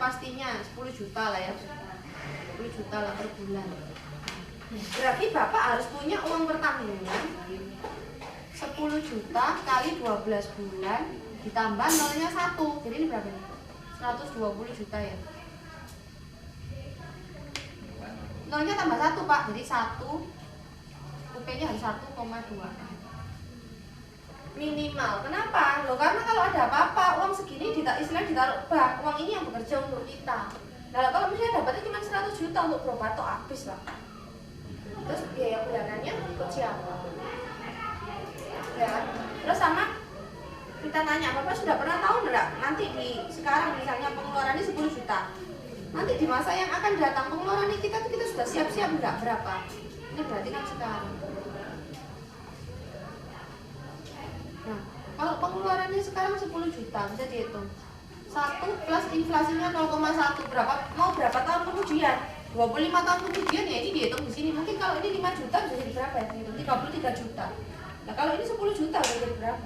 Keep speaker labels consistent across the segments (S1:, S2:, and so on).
S1: pastinya 10 juta lah ya, 10 juta lah per bulan. Berarti Bapak harus punya uang pertanggungan 10 juta kali 12 bulan ditambah nolnya 1. Jadi ini berapa nih? 120 juta ya. Nolnya tambah 1 Pak, jadi 1 UP-nya harus 1,2 minimal. Kenapa? Loh karena kalau ada apa-apa uang segini istilahnya ditaruh bank, uang ini yang bekerja untuk kita. Nah kalau misalnya dapatnya cuma 100 juta untuk berobat tuh habis Pak. Terus biaya bulanannya ikut siapa? Ya, terus sama kita tanya, Bapak sudah pernah tahu enggak nanti di sekarang misalnya pengeluarannya 10 juta. Nanti di masa yang akan datang pengeluarannya kita sudah siap-siap enggak berapa? Ini berarti kan sekarang. Nah, kalau pengeluarannya sekarang 10 juta bisa dihitung. 1 plus inflasinya 0,1 berapa? Mau berapa tahun kemudian? 25 tahun kemudian ya ini dihitung di sini. Mungkin kalau ini 5 juta bisa jadi berapa ya? 33 juta. Nah, kalau ini 10 juta bisa jadi berapa?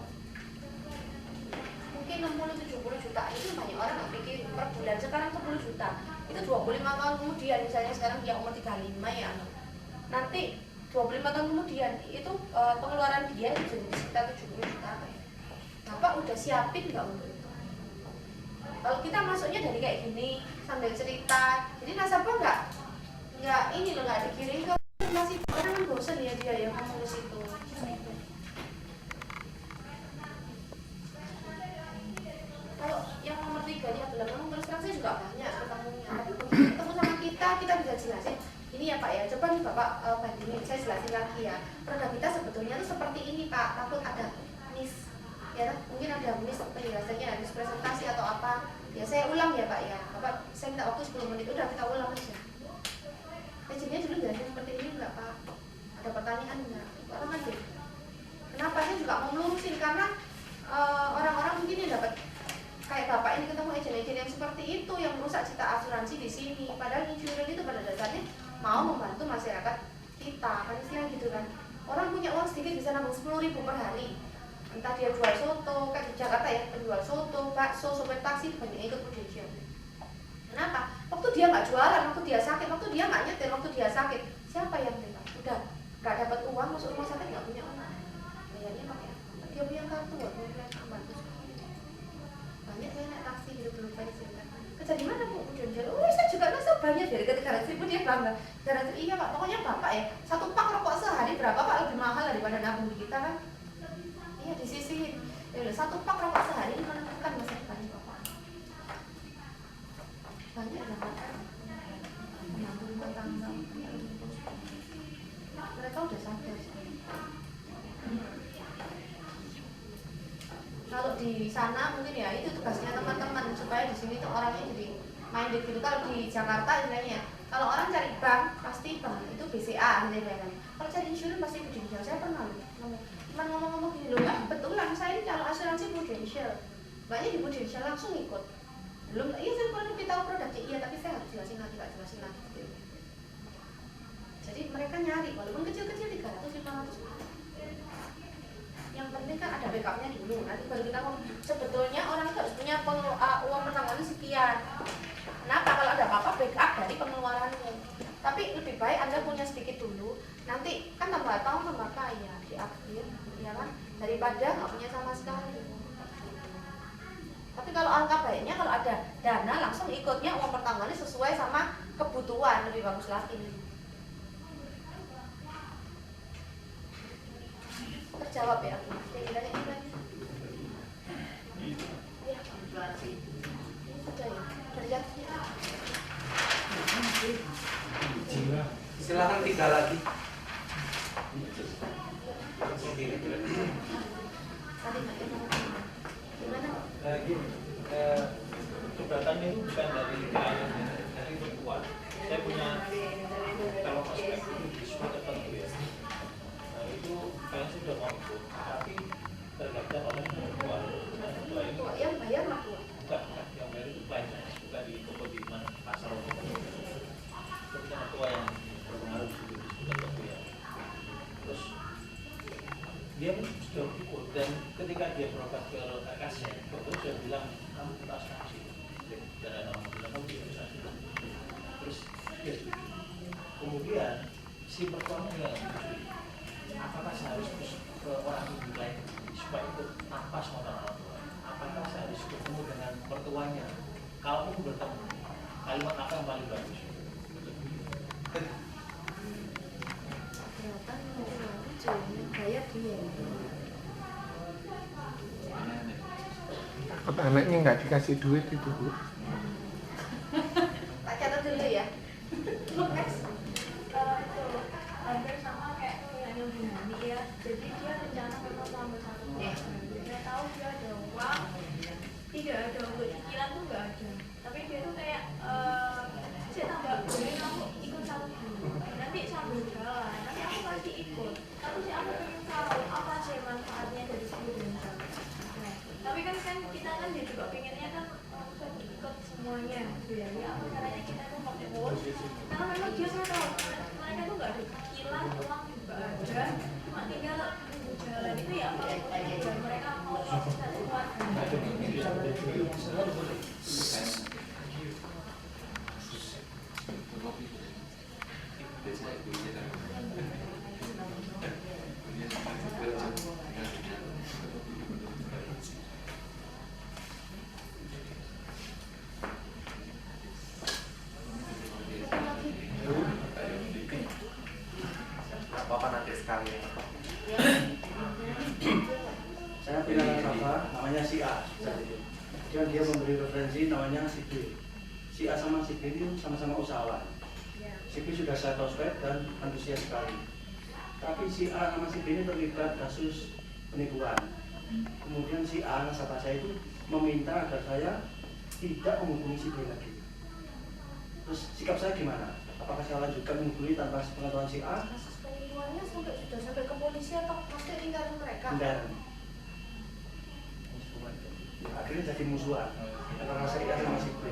S1: Mungkin 60-70 juta. Itu banyak orang nggak pikir per bulan. Sekarang 10 juta. Itu 25 tahun kemudian misalnya sekarang dia umur 35 ya. Nanti 25 tahun kemudian itu pengeluaran dia bisa jadi sekitar 70 juta. Bapak udah siapin nggak untuk itu? Kalau kita masuknya dari kayak gini sambil cerita, jadi nasabah nggak ini loh, nggak dikirim ke masih orang kan bosan ya dia yang ngomong situ. Kalau yang nomor 3 nya belum ngomong terus terang saya juga banyak ketemunya. Tapi begitu ketemu sama kita bisa jelasin. Ini ya Pak ya, coba nih Bapak bandingin, saya jelasin lagi ya. Produk kita sebetulnya tuh seperti ini Pak, takut ada miss. Ya, mungkin ada miss penjelasannya, miss presentasi atau apa. Ya saya ulang ya Pak ya. Bapak, saya minta waktu 10 menit, udah kita ulang aja. Paginya dulu jelasin seperti ini enggak Pak? Ada pertanyaan enggak? Orang aja. Kenapa saya juga mau melurusin karena orang-orang mungkin yang dapat kayak Bapak ini ketemu agen-agen yang seperti itu yang merusak cita asuransi di sini. Padahal insurance itu pada dasarnya mau membantu masyarakat kita, kan istilah gitu kan. Orang punya uang sedikit bisa nabung 10.000 per hari. Entah dia jual soto, kayak di Jakarta ya, penjual soto, bakso, sopir taksi, banyak yang ikut Prudential. Kenapa? Waktu dia nggak jualan, waktu dia sakit, waktu dia nggak nyetir, waktu dia sakit, siapa yang minta? Udah nggak dapat uang, masuk rumah sakit nggak punya uang. Bayarnya pakai apa? Dia punya kartu, bantu sekali. Banyak saya naik taksi hidup belum pensiun. Kerja di mana Bu? Prudential. Oh saya juga nasabahnya dari ketika 300.000 dia bangga. 300, iya Pak, pokoknya Bapak ya, 1 pak rokok sehari berapa Pak, lebih mahal daripada nabung di kita kan? Iya disisihin. Ya udah 1 pak rokok sehari menentukan masa depan Bapak. Banyak banget menabung rumah tangga. Mereka udah sadar. Kalau di sana mungkin ya itu tugasnya teman-teman supaya di sini tuh orangnya jadi minded gitu. Kalau di Jakarta istilahnya, kalau orang cari bank pasti bank itu BCA gitu kan. Kalau cari insurance pasti Prudential. Saya pernah ngomong gini loh, kebetulan saya ini kalau asuransi Prudential, banyak di Prudential langsung ikut. Belum, iya saya pernah lebih tahu produknya, iya tapi saya harus jelasin lagi gitu. Jadi mereka nyari, walaupun kecil-kecil 300-500. Yang penting kan ada backupnya dulu, nanti baru kita ngomong. Sebetulnya orang itu harus punya uang pertanggungan sekian. Kenapa? Kalau ada apa-apa backup dari pengeluarannya. Tapi lebih baik Anda punya sedikit dulu, nanti kan tambah tahun tambah kaya di akhir, ya kan? Daripada nggak punya sama sekali. Tapi kalau angka baiknya kalau ada dana langsung ikutnya uang pertanggungannya sesuai sama kebutuhan, lebih bagus lagi. Terjawab ya? Yang ditanya ini lagi? Iya, inflasi. Ini sudah ya? Terjawab.
S2: Silakan 3 lagi.
S3: Keberatan itu bukan dari klien, dari perempuan. Saya punya kalau prospek di semua tertentu ya. Nah itu kalian sudah mampu, tapi tergantung oleh perempuan.
S1: Yang bayar mah
S3: bukan yang bayar itu klien, bukan di toko di mana pasar. Itu punya tua yang berpengaruh di situ tertentu ya. Terus dia pun sudah ikut dan ketika dia berobat ke kasir, dokter sudah bilang kamu kita asuransi. dan ada orang bilang kamu tidak bisa bilang. Terus ya, kemudian si mertuanya nggak menyetujui. Apakah saya harus terus ke orang ibu lain supaya ikut tanpa sama orang tua? Apakah saya harus ketemu dengan mertuanya? Kalau aku bertemu, kalimat apa yang paling bagus?
S1: Kelihatan lucu, bayar dia.
S2: Takut anaknya nggak dikasih duit itu, Bu.
S1: Tak catat dulu ya. Next.
S4: Itu hampir sama kayak yang Bu Nani ya. Jadi dia rencana memang mau ambil satu perusahaan. Dia tahu dia ada uang, tidak ada untuk cicilan tuh nggak ada. Tapi dia tuh kayak saya tambah boleh kamu ikut satu dulu. Nanti sambil jalan, nanti aku pasti ikut. Tapi sih aku pengen tahu apa sih manfaatnya dari sini dan jalan. Nah, tapi kan kita kan dia juga pengennya kan langsung ikut semuanya gitu ya. Ya apa caranya kita tuh fokus karena memang dia saya tahu mereka tuh nggak ada cicilan, uang juga ada, cuma tinggal nunggu jalan itu ya apa dan mereka mau kita semua.
S5: Apa nanti sekali ya?
S6: Saya punya nasabah namanya si A. Dan dia memberi referensi namanya si B. Si A sama si B ini sama-sama usahawan. Si B sudah saya prospek dan antusias sekali. Tapi si A sama si B ini terlibat kasus penipuan. Kemudian si A nasabah saya itu meminta agar saya tidak menghubungi si B lagi. Terus sikap saya gimana? Apakah saya lanjutkan menghubungi tanpa pengetahuan si A?
S1: Kasus penipuannya sudah sampai ke polisi atau pasti lingkaran mereka?
S6: Kendaraan. Akhirnya jadi musuhan antara saya sama si B.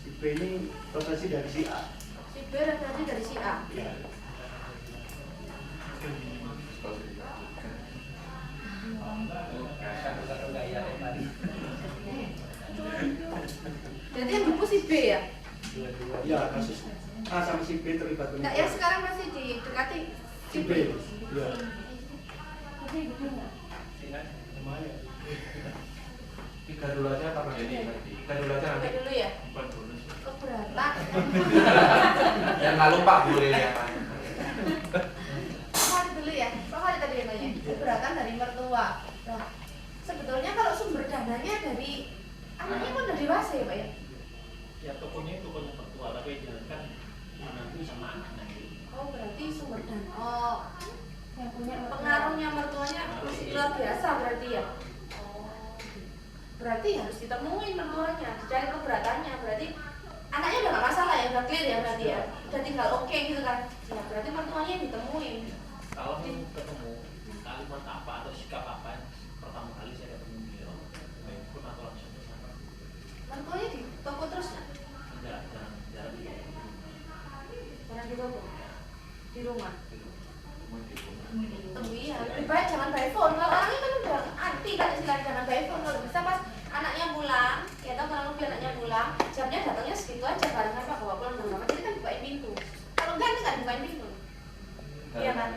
S6: Si B ini referensi dari si A.
S1: Si B referensi dari si A.
S6: Ya.
S1: Jadi yang dulu si B ya?
S6: Ya, kasus A sama si B terlibat
S1: Nah, yang sekarang masih didekati
S6: si B. Ya.
S5: Tiga dulu aja apa ini? Tiga dulu aja nanti.
S1: Coba dulu ya. Keberatan.
S5: Dan nggak lupa boleh ya.
S1: Kali dulu ya. Kali tadi yang nanya. Keberatan dari mertua. Nah, sebetulnya kalau sumber dananya dari anaknya kan udah dewasa ya, Pak ya?
S3: Ya tokonya itu tokonya mertua, tapi yang dijalankan menantu sama anaknya.
S1: Oh, berarti sumber dana. Oh, yang punya pengaruhnya mertuanya masih luar biasa berarti ya. Berarti harus ditemuin mertuanya, dicari keberatannya. Berarti anaknya udah gak masalah ya, udah clear ya berarti ya. Udah tinggal oke gitu kan. Ya berarti mertuanya yang ditemuin.
S3: Kalau ketemu kalimat apa atau sikap apa yang pertama kali saya ketemu beliau, baik pun atau langsung ke sana.
S1: Mertuanya di toko terus nggak?
S3: Enggak, jarang
S1: Jarang di toko? Di rumah?
S5: Temui
S1: ya, lebih baik jangan by phone. Kalau orangnya kan udah anti kan istilah jangan by phone. Kalau bisa pas anaknya pulang, ya tau kurang lebih anaknya pulang, jamnya datangnya segitu aja barengan Pak bawa pulang jam berapa. Jadi kan bukain pintu. Kalau enggak nih kan bukain pintu. Iya kan?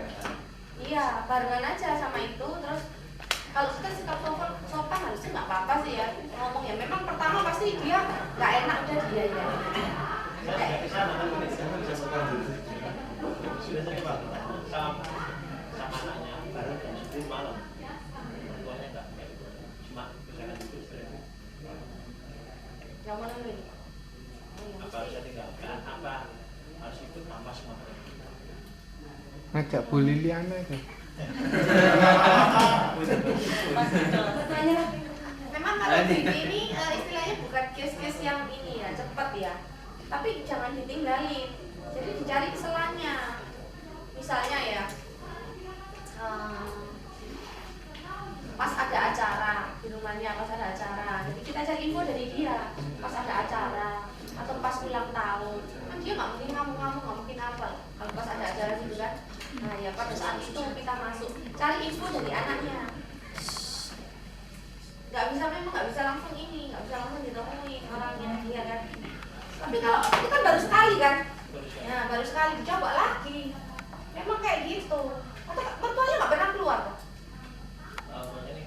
S1: Iya, barengan aja sama itu. Terus kalau kita sikap sopan harusnya nggak apa-apa sih ya ngomong ya. Memang pertama pasti dia nggak enak udah dia ya.
S3: Saya sudah ke sana, tapi sudah sering banget sama anaknya bareng jam 10 malam. Mertuanya enggak gitu. Cuma misalkan itu sering.
S1: Yang mana nih?
S3: Apa harus tinggalkan, apa harus ikut tanpa semua.
S2: Ngajak Bu Liliana itu.
S1: Memang kalau ini istilahnya bukan case-case yang ini ya cepat ya, tapi jangan ditinggalin. Jadi dicari kesalahannya. Misalnya ya, pas ada acara di rumahnya, pas ada acara, jadi kita cari info dari dia. Pas ada acara atau pas ulang tahun, kan dia nggak mungkin ngamuk-ngamuk, nggak mungkin apa. Kalau pas ada acara gitu kan, nah ya pada saat itu kita masuk, cari info dari anaknya. Nggak bisa memang nggak bisa langsung ditemuin orangnya dia kan. Tapi kalau itu kan baru sekali kan, ya baru sekali dicoba lagi, memang kayak gitu. Atau mertuanya nggak pernah keluar kok?
S3: Awalnya nih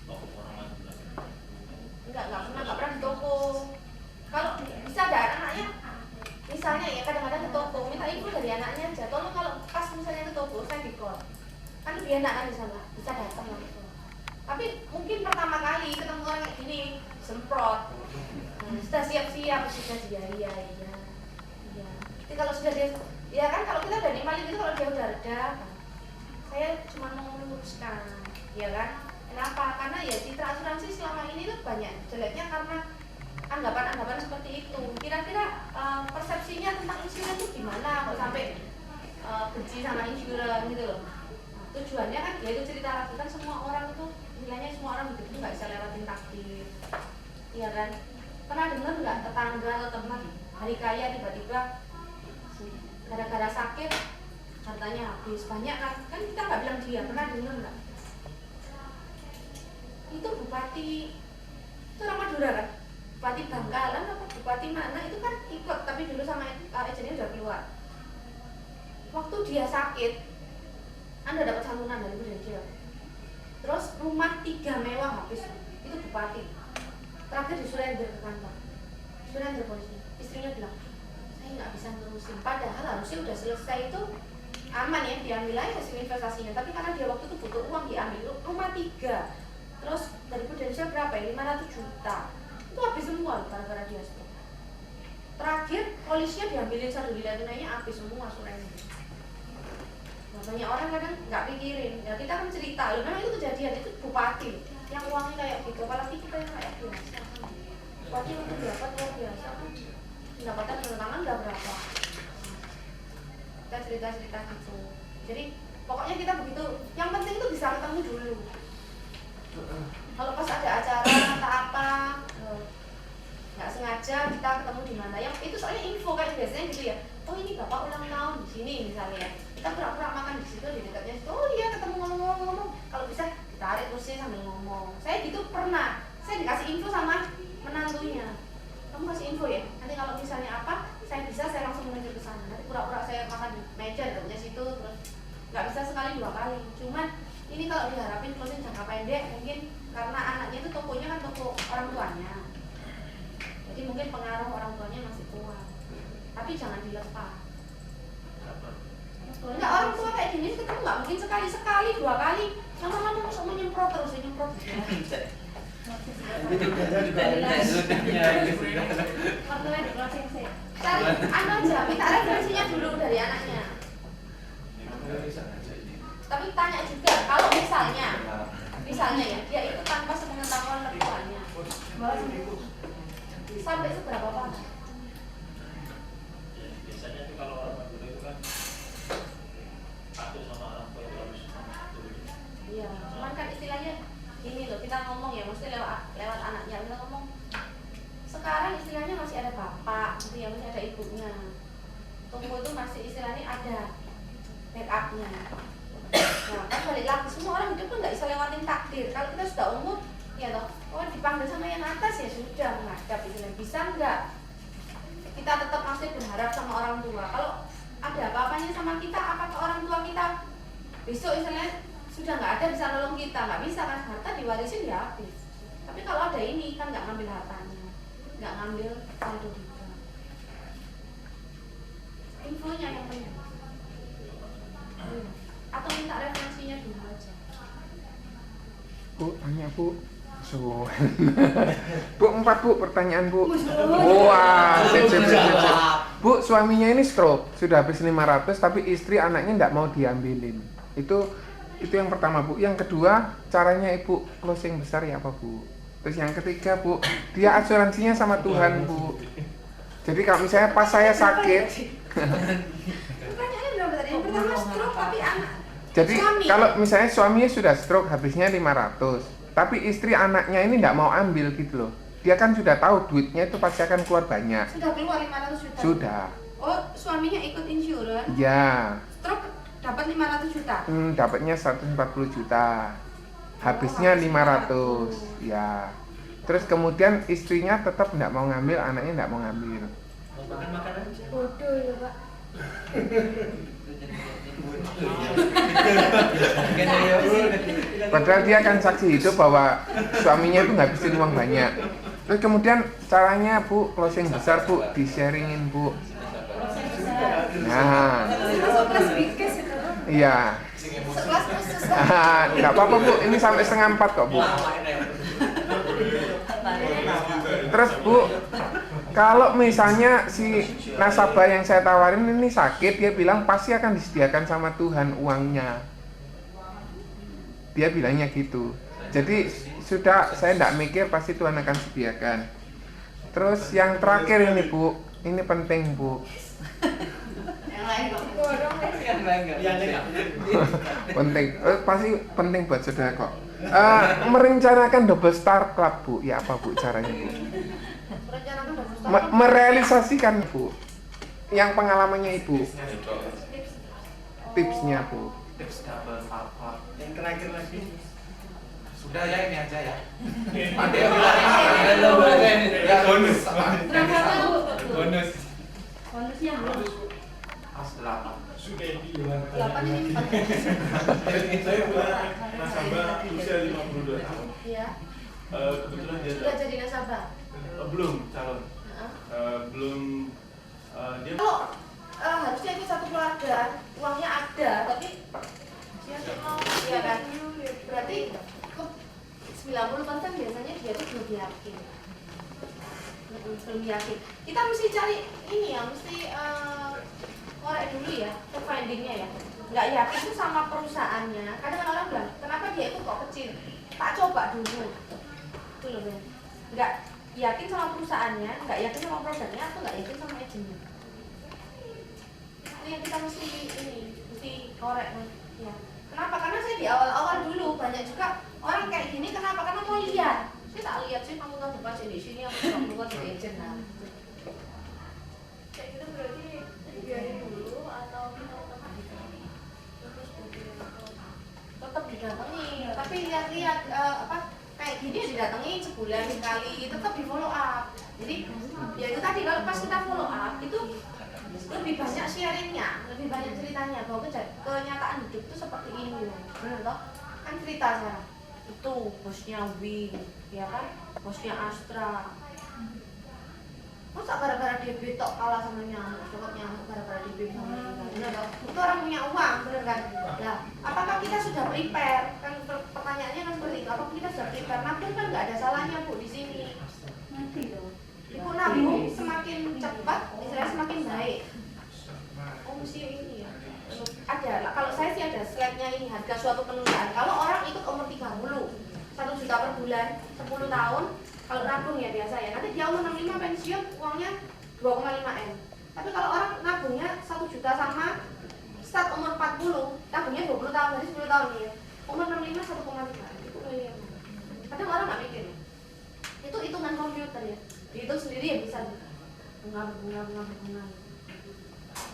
S3: toko orang mana?
S1: Nggak pernah di toko. Kalau bisa ada anaknya, misalnya ya kadang-kadang ke toko minta info dari anaknya aja. Tolong kalau pas misalnya ke toko saya di call, kan lebih enak kan di sana, bisa datang langsung. Tapi mungkin pertama kali ketemu orang kayak gini semprot, sudah siap-siap sudah dia iya. Jadi kalau sudah dia, ya kan kalau kita udah nikmatin itu kalau dia udah reda, saya cuma mau meluruskan, ya kan? Kenapa? Karena ya citra asuransi selama ini tuh banyak jeleknya karena anggapan-anggapan seperti itu. Kira-kira persepsinya tentang insuran itu gimana? Kok sampai benci sama insuran gitu loh. Nah, tujuannya kan ya itu cerita lagi kan semua orang itu nilainya semua orang hidup itu nggak bisa lewatin takdir, iya kan? Pernah dengar nggak tetangga atau teman hari kaya tiba-tiba gara-gara sakit hartanya habis banyak kan kita nggak bilang dia, pernah dengar nggak? Itu bupati itu orang Madura kan, bupati Bangkalan apa bupati mana itu kan ikut tapi dulu sama agennya udah keluar. Waktu dia sakit Anda dapat santunan dari dia. Terus rumah 3 mewah habis itu bupati. Terakhir disurrender ke kantor, surrender polisi. Istrinya bilang saya nggak bisa nerusin, padahal harusnya udah selesai itu aman ya, diambil aja hasil investasinya. Tapi karena dia waktu itu butuh uang diambil rumah 3. Terus dari prudensial berapa ya? 500 juta. Itu habis semua gara-gara dia stop. Terakhir polisinya diambilin 1 miliar tunainya habis semua surrender. Nah, banyak orang kadang nggak pikirin. Ya kita kan cerita, loh memang itu kejadian, itu bupati yang uangnya kayak gitu, apalagi kita yang kayak biasa. Bupati untuk dapat luar biasa kan. Pendapatan penerbangan nggak berapa. Kita cerita-cerita gitu. Jadi pokoknya kita begitu. Yang penting itu bisa ketemu dulu. Kalau pas ada acara atau apa nggak sengaja kita ketemu di mana, yang itu soalnya info kayak biasanya gitu ya. Oh ini bapak ulang tahun di sini misalnya, kita pura-pura makan di situ di dekatnya situ. Oh iya ketemu ngomong-ngomong. Kalau bisa ditarik kursinya sambil ngomong. Saya gitu pernah. Saya dikasih info sama menantunya. Kamu kasih info ya. Nanti kalau misalnya apa, saya bisa saya langsung menuju ke sana. Nanti pura-pura saya makan di meja dekatnya situ terus nggak bisa sekali 2 kali. Cuman ini kalau diharapin closing jangka pendek mungkin karena anaknya itu tokonya kan toko orang tuanya. Jadi mungkin pengaruh orang tuanya masih kuat. Tapi jangan dilepas. Enggak, orang tua kayak gini ketemu nggak mungkin sekali-sekali 2 kali. Lama-lama masuk menyemprot terus nyemprot. Cari anak aja, minta referensinya dulu dari anaknya. Tapi tanya juga, kalau misalnya ya, dia itu tanpa sepengetahuan mertuanya, sampai seberapa parah?
S3: Biasanya tuh kalau orang Madura itu kan patuh sama orang tua itu harus patuh.
S1: Iya, cuman kan istilahnya ini loh, kita ngomong ya, mesti lewat anaknya kita ngomong. Sekarang istilahnya masih ada bapak, gitu ya, masih ada ibunya. Tunggu itu masih istilahnya ada backupnya. Nah, kan balik lagi, semua orang hidup kan nggak bisa lewatin takdir. Kalau kita sudah umur, ya toh, oh dipanggil sama yang atas ya sudah menghadap istilahnya. Bisa nggak? Kita tetap masih berharap sama orang tua. Kalau ada apa-apanya sama kita, apakah orang tua kita besok istilahnya sudah nggak ada bisa nolong kita? Nggak bisa kan, harta diwarisin ya habis. Tapi kalau ada ini kan nggak ngambil hartanya, nggak ngambil saldo kita. Infonya yang penting. Atau minta referensinya dulu aja.
S2: Bu, tanya Bu. Bu, 4 Bu, pertanyaan Bu. Wah, sip. Bu, suaminya ini stroke, sudah habis 500 tapi istri anaknya nggak mau diambilin. Itu yang pertama Bu. Yang kedua, caranya Ibu closing besar ya apa Bu? Terus yang ketiga Bu, dia asuransinya sama Tuhan Bu. Jadi kalau misalnya pas saya sakit,
S1: pertanyaannya berapa tadi? Yang pertama stroke tapi anak.
S2: jadi
S1: Suami.
S2: kalau misalnya suaminya sudah stroke habisnya 500, tapi istri anaknya ini nggak mau ambil gitu loh. Dia kan sudah tahu duitnya itu pasti akan keluar banyak.
S1: Sudah keluar 500 juta.
S2: Sudah.
S1: Oh, suaminya ikut insurans.
S2: Ya.
S1: Stroke dapat 500 juta.
S2: Dapatnya 140 juta. Habisnya 500. Ya. Terus kemudian istrinya tetap nggak mau ngambil, anaknya nggak mau ngambil.
S6: Makan aja.
S1: Bodoh ya Pak.
S2: Padahal dia kan saksi hidup bahwa suaminya itu ngabisin uang banyak. Terus kemudian caranya Bu, closing besar Bu, di-sharingin Bu. Nah,
S1: Masuk kelas bingkes itu.
S2: iya.
S1: Sekelas khusus.
S2: Nggak apa-apa Bu, ini sampai 3:30 kok Bu. Terus Bu, kalau misalnya si nasabah yang saya tawarin ini sakit, dia bilang pasti akan disediakan sama Tuhan uangnya. Dia bilangnya gitu. Jadi sudah, saya tidak mikir, pasti Tuhan akan sediakan. Terus yang terakhir ini Bu, ini penting Bu.
S1: Yang lain kok.
S2: Penting, pasti penting buat saudara kok. Merencanakan double star club Bu, ya apa Bu caranya Bu?
S1: Merencanakan dan
S2: Merealisasikan Bu, yang pengalamannya Ibu, tipsnya Bu.
S5: Tips double apa?
S6: Yang terakhir lagi.
S5: Sudah ya, ini aja ya.
S6: Bonus.
S1: Berapa Bu?
S5: Bonus.
S1: Bonusnya belum.
S5: Pas 8.
S1: 8 ini 4.
S3: Saya punya nasabah usia 52 tahun.
S1: Iya.
S3: Kebetulan dia
S1: Sudah jadi nasabah.
S3: belum calon.
S1: Heeh.
S3: Belum dia
S1: Kalau harusnya itu satu keluarga, uangnya ada, tapi dia tuh mau, iya kan? Berarti ke 90% biasanya dia tuh belum yakin. Belum yakin. Kita mesti cari ini ya, mesti korek dulu ya, ke findingnya ya. Nggak yakin itu sama perusahaannya. Kadang orang bilang, kenapa dia itu kok kecil? Tak coba dulu. Itu loh ya. Nggak yakin sama perusahaannya, nggak yakin sama produknya, atau nggak yakin sama agennya. Itu yang kita mesti korek ya. Kenapa? Karena saya di awal-awal dulu banyak juga orang kayak gini. Kenapa? Karena mau lihat. Saya tak lihat sih, kamu tahu depan di sini, aku nggak keluar dari agent lah.
S4: Kayak gitu berarti biarin dulu atau kita terus
S1: Tetap didatangi, tapi lihat-lihat kayak gini didatangi sebulan sekali, tetap di follow up. Jadi ya itu tadi, kalau pas kita follow up itu lebih banyak sharingnya, lebih banyak ceritanya bahwa kenyataan hidup itu seperti ini, benar toh? Kan cerita sekarang itu bosnya Wing, ya kan, bosnya Astra. Masa gara-gara DB tok kalah sama nyamuk, dapat nyamuk gara-gara DB sama nyamuk, benar toh? Itu orang punya uang, benar kan? Nah, apakah kita sudah prepare? Kan pertanyaannya kan seperti itu. Apakah kita sudah prepare? Nabung kan nggak ada salahnya Bu di sini.
S4: nanti loh.
S1: Ibu nabung semakin cepat, istilahnya semakin baik. Oh mesti ini ya. Ada, kalau saya sih ada slide-nya ini, harga suatu penundaan. Kalau orang ikut umur 30, 1 juta per bulan, 10 tahun, kalau nabung ya biasa ya. Nanti dia umur 65 pensiun, uangnya 2,5 M. Tapi kalau orang nabungnya 1 juta sama start umur 40, nabungnya 20 tahun, jadi 10 tahun ya. Umur 65 1,5 M. Itu miliar. Kadang orang nggak mikir. Itu hitungan komputer ya. Dihitung sendiri ya bisa. Bunga.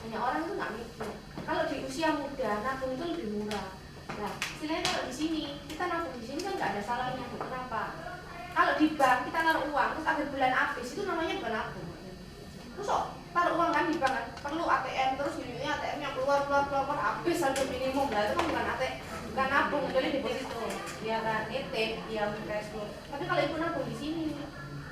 S1: Banyak orang itu nggak mikir. Kalau di usia muda nabung itu lebih murah. Nah, istilahnya kalau di sini kita nabung di sini kan nggak ada salahnya. Kenapa? Kalau di bank kita naruh uang terus akhir bulan habis, itu namanya bukan nabung. Terus kok taruh uang kan di bank kan perlu ATM, terus unitnya ATM yang keluar habis saldo minimum. Lah itu kan bukan ATM, bukan nabung, kecuali deposito. Ya kan, ETP, ya cash flow. Tapi kalau ibu nabung di sini,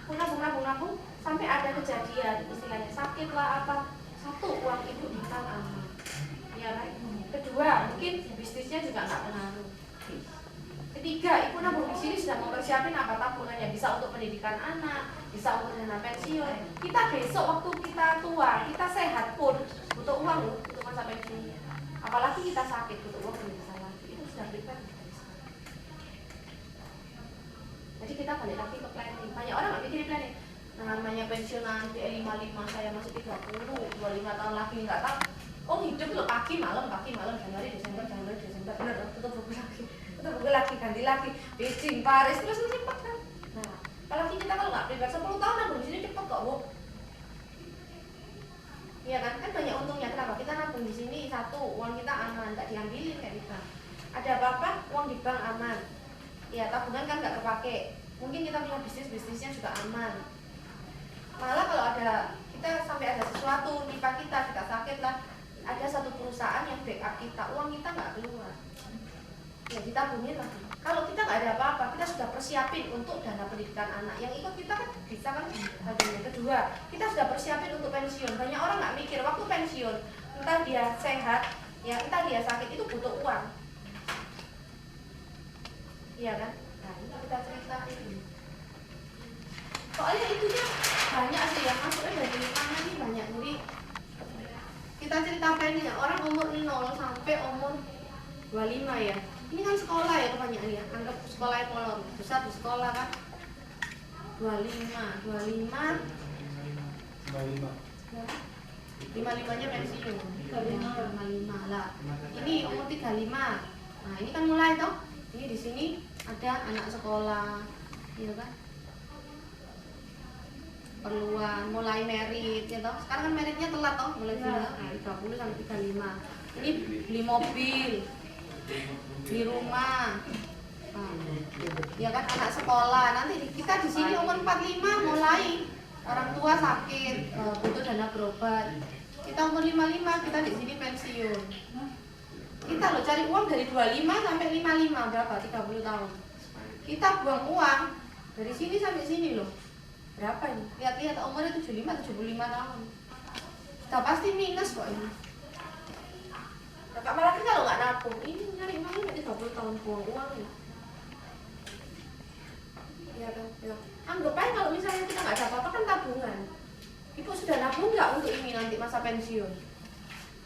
S1: ibu nabung sampai ada kejadian istilahnya sakit lah apa, satu uang ibu di bank aman. Ya kan? Kedua, mungkin bisnisnya juga nggak pengaruh. Ketiga, ibu nabung di sini sudah mempersiapkan apa tabungannya, bisa untuk pendidikan anak, bisa untuk dana pensiun. Kita besok waktu kita tua, kita sehat pun butuh uang loh untuk masa pensiun. Apalagi kita sakit butuh uang lebih besar lagi. Itu sudah prepare dari sekarang. Jadi kita balik lagi ke planning. Banyak orang nggak mikirin planning. Namanya pensiun nanti 55, saya masih 30, 25 tahun lagi nggak tahu. Oh hidup loh pagi malam, Januari, Desember, bener tutup buku lagi, ganti lagi, Beijing, Paris, terus cepet kan. Nah, apalagi kita kalau nggak prepare 10 tahun nabung di sini cepet kok Bu. Iya kan banyak untungnya. Kenapa? Kita nabung di sini, satu uang kita aman, nggak diambilin kayak di bank. Ada apa-apa, uang di bank aman. Ya tabungan kan nggak kepake. mungkin kita punya bisnisnya juga aman. Malah kalau ada kita sampai ada sesuatu nipa kita sakit lah, ada satu perusahaan yang backup kita, uang kita nggak keluar, ya ditabungin lagi. Kalau kita nggak ada apa-apa, kita sudah persiapin untuk dana pendidikan anak. Yang ikut kita kan bisa kan yang kedua, kita sudah persiapin untuk pensiun. Banyak orang nggak mikir waktu pensiun, entah dia sehat, ya entah dia sakit, itu butuh uang. Iya kan? Nah ini kita ceritain. Soalnya itunya banyak sih ya, masuknya dari mana nih banyak. Jadi kita cerita pendek ya, orang umur 0 sampai umur 25 ya. Ini kan sekolah ya kebanyakan ya, anggap sekolah yang mau besar di sekolah kan 25 nya pensiun 55 lah. Ini umur 35. Nah ini kan mulai toh, ini di sini ada anak sekolah, gitu kan, perluan, mulai merit ya toh. Sekarang kan meritnya telat toh, mulai 30 sampai 35. Ini beli mobil, di rumah, ya kan anak sekolah. Nanti kita di sini umur 45 mulai orang tua sakit, butuh dana berobat. Kita umur 55 kita di sini pensiun. Kita loh cari uang dari 25 sampai 55 berapa? 30 tahun. Kita buang uang dari sini sampai sini loh. Berapa ini? Lihat-lihat umurnya 75 tahun. Kita pasti minus kok ini. Apalagi kalau nggak nabung, ini nyari uangnya 30 tahun buang uang ya. Ya kan? Ya. Anggap aja kalau misalnya kita nggak ada apa-apa kan tabungan. Ibu sudah nabung nggak untuk ini nanti masa pensiun?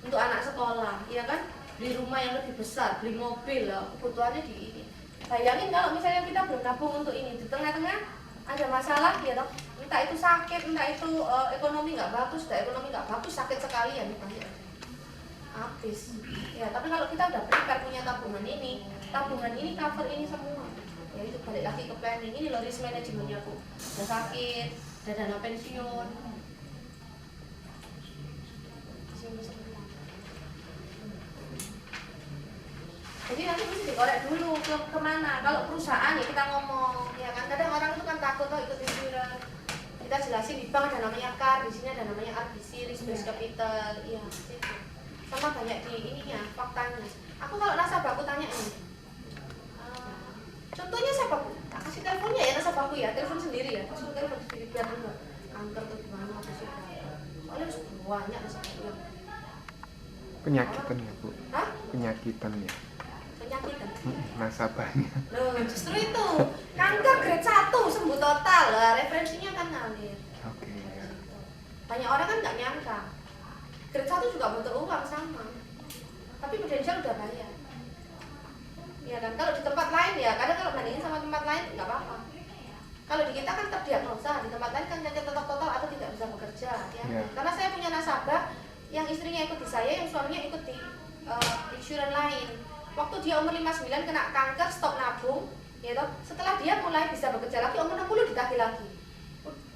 S1: Untuk anak sekolah, ya kan? Beli rumah yang lebih besar, beli mobil lah, kebutuhannya di ini. Bayangin kalau misalnya kita belum nabung untuk ini, di tengah-tengah ada masalah, ya toh? Entah itu sakit, entah itu ekonomi nggak bagus, sakit sekalian banyak. Habis. Ya, tapi kalau kita udah prepare punya tabungan ini cover ini semua. Ya itu balik lagi ke planning. Ini loh risk manajemennya Bu. Udah sakit, udah dana pensiun. Jadi nanti mesti dikorek dulu kemana. Kalau perusahaan ya kita ngomong, ya kan. Kadang orang itu kan takut tuh ikut insurance. Kita jelasin di bank ada namanya CAR, di sini ada namanya RBC, risk based capital, iya. Gitu. Sama banyak di ininya, faktanya. Aku kalau nasabah aku tanya ini, contohnya siapa Bu? Tak kasih teleponnya ya nasabahku ya, telepon sendiri ya, langsung telepon sendiri biar enggak kanker tuh gimana apa sih? Soalnya harus banyak nasabahnya.
S2: Penyakitan ya Bu?
S1: Hah?
S2: Penyakitan ya?
S1: Penyakitan?
S2: Nasabahnya.
S1: Loh justru itu, kanker grade 1 sembuh total lah, referensinya kan ngalir.
S2: Oke ya.
S1: Banyak orang kan nggak nyangka. Grade 1 juga butuh uang sama, tapi Prudential udah bayar. Ya kan, kalau di tempat lain ya, kadang kalau bandingin sama tempat lain nggak apa-apa. Kalau di kita kan terdiagnosa, di tempat lain kan cacat tetap total atau tidak bisa bekerja. Ya.
S2: Yeah.
S1: Karena saya punya nasabah yang istrinya ikut di saya, yang suaminya ikut di insurance lain. Waktu dia umur 59 kena kanker, stop nabung, ya toh. Setelah dia mulai bisa bekerja lagi, umur 60 ditagih lagi.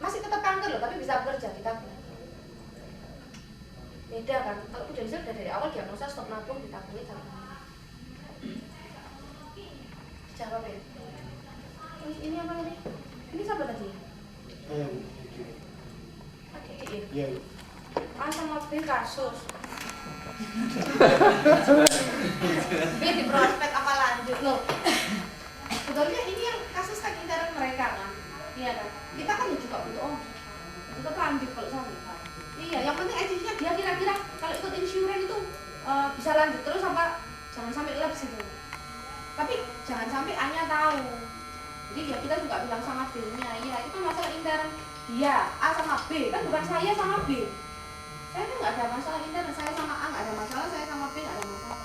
S1: Masih tetap kanker loh, tapi bisa bekerja ditagih. Beda kan, kalau Prudential udah dari awal diagnosa stop nabung ditabungin sama jawab ya. Terus ini apa tadi? Ini siapa tadi? Adik ya?
S6: Iya.
S1: A sama B kasus. B di prospek apa lanjut loh? Sebetulnya ini yang kasus tag intern mereka kan? Iya kan? Kita kan juga butuh tetap lanjut kalau sama. Iya, yang penting editnya dia kira-kira kalau ikut insurance itu bisa lanjut terus apa jangan sampai lapse itu. Tapi jangan sampai A-nya tahu. Jadi ya kita juga bilang sama B-nya, iya itu kan masalah intern dia A sama B, kan bukan saya sama B. Saya kan nggak ada masalah intern, saya sama A nggak ada masalah, saya sama B nggak ada masalah.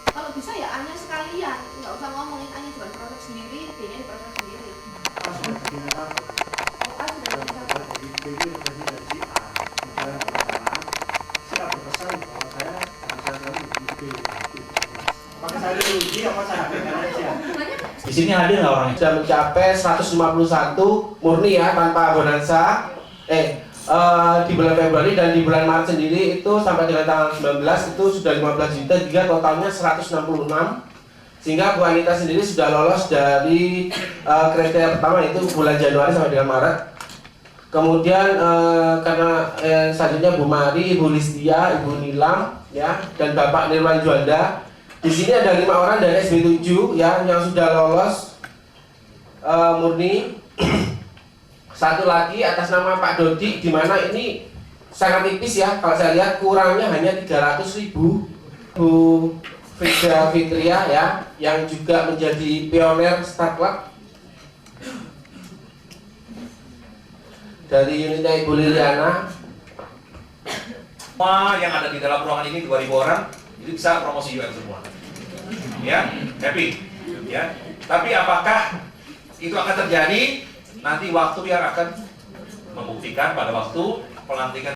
S1: Kalau bisa ya A-nya sekalian, nggak usah ngomongin A-nya juga diproses sendiri, B-nya diproses sendiri.
S6: A sudah diminta.
S1: A sudah diminta.
S6: Jadi B itu berarti dari si A. Kemudian pertama, si A berpesan bahwa saya selalu di B. Maka saya rugi apa saya habiskan aja.
S5: Di sini hadir nggak orangnya? Sudah mencapai 151 murni ya tanpa bonansa. Di bulan Februari dan di bulan Maret sendiri itu sampai dengan tanggal 19 itu sudah 15 juta, jika totalnya 166 Sehingga Bu Anita sendiri sudah lolos dari kriteria pertama, yaitu bulan Januari sampai dengan Maret. Kemudian karena selanjutnya Bu Mari, Ibu Listia, Ibu Nilam, ya, dan Bapak Nirwan Juanda. Di sini ada 5 orang dari SB7 ya yang sudah lolos murni. Satu lagi atas nama Pak Dodi, di mana ini sangat tipis ya, kalau saya lihat kurangnya hanya 300.000. Bu Frida Fitria ya, yang juga menjadi pioner Star Club. Dari unitnya Ibu Liliana.
S7: Semua yang ada di dalam ruangan ini 2.000 orang itu bisa promosi UN semua. Ya, happy. Ya. Tapi apakah itu akan terjadi? Nanti waktu yang akan membuktikan pada waktu pelantikan